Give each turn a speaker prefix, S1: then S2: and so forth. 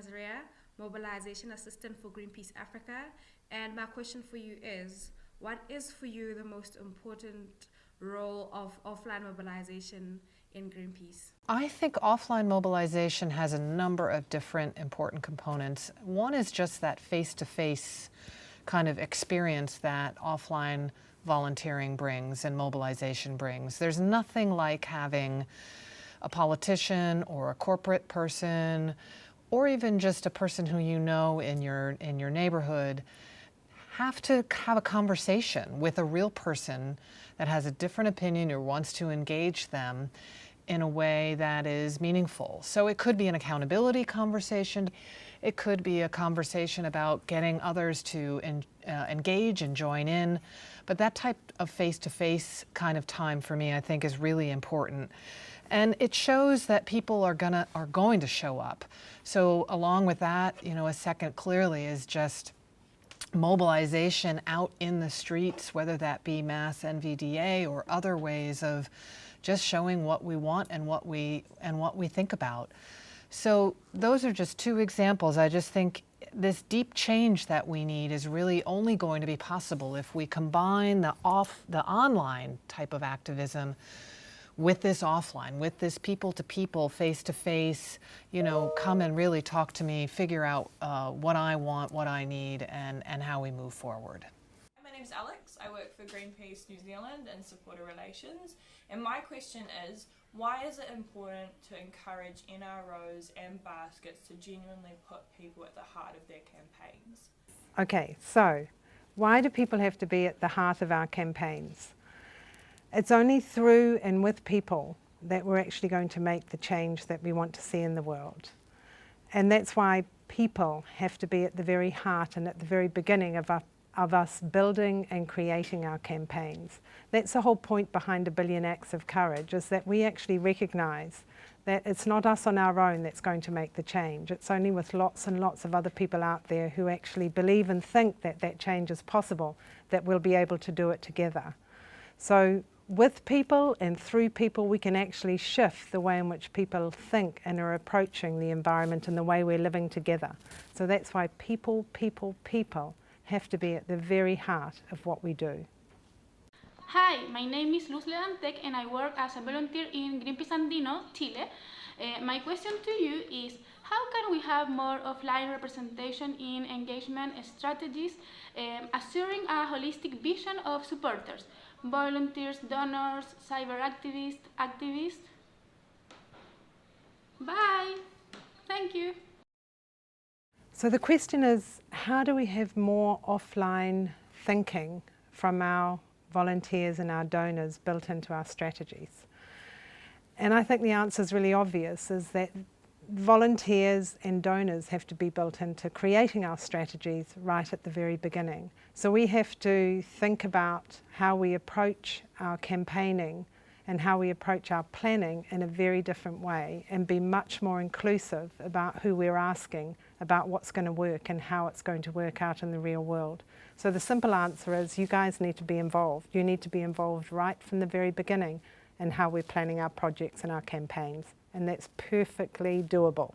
S1: Nazria, Mobilization Assistant for Greenpeace Africa. And my question for you is, what is for you the most important role of offline mobilization in Greenpeace?
S2: I think offline mobilization has a number of different important components. One is just that face-to-face kind of experience that offline volunteering brings and mobilization brings. There's nothing like having a politician or a corporate person or even just a person who you know in your neighborhood have to have a conversation with a real person that has a different opinion or wants to engage them in a way that is meaningful. So it could be an accountability conversation. It could be a conversation about getting others to engage and join in. But that type of face-to-face kind of time for me, I think, is really important. And it shows that people are going to show up. So along with that, a second clearly is just mobilization out in the streets, whether that be mass NVDA or other ways of just showing what we want and what we think about. So those are just two examples. I just think this deep change that we need is really only going to be possible if we combine the online type of activism with this offline, with this people-to-people, face-to-face, come and really talk to me, figure out what I want, what I need, and how we move forward.
S3: My name's Alex. I work for Greenpeace New Zealand in supporter relations. And my question is, why is it important to encourage NROs and baskets to genuinely put people at the heart of their campaigns?
S4: Okay, so why do people have to be at the heart of our campaigns? It's only through and with people that we're actually going to make the change that we want to see in the world. And that's why people have to be at the very heart and at the very beginning of us building and creating our campaigns. That's the whole point behind A Billion Acts of Courage, is that we actually recognise that it's not us on our own that's going to make the change. It's only with lots and lots of other people out there who actually believe and think that that change is possible that we'll be able to do it together. So with people and through people, we can actually shift the way in which people think and are approaching the environment and the way we're living together. So that's why people have to be at the very heart of what we do.
S5: Hi, my name is Luz Leantec and I work as a volunteer in Greenpeace Andino, Chile. My question to you is, how can we have more offline representation in engagement strategies, assuring a holistic vision of supporters, volunteers, donors, cyber activists? Bye! Thank you!
S4: So the question is, how do we have more offline thinking from our volunteers and our donors built into our strategies? And I think the answer is really obvious, is that volunteers and donors have to be built into creating our strategies right at the very beginning. So we have to think about how we approach our campaigning and how we approach our planning in a very different way and be much more inclusive about who we're asking about what's going to work and how it's going to work out in the real world. So the simple answer is, you guys need to be involved. You need to be involved right from the very beginning in how we're planning our projects and our campaigns, and that's perfectly doable.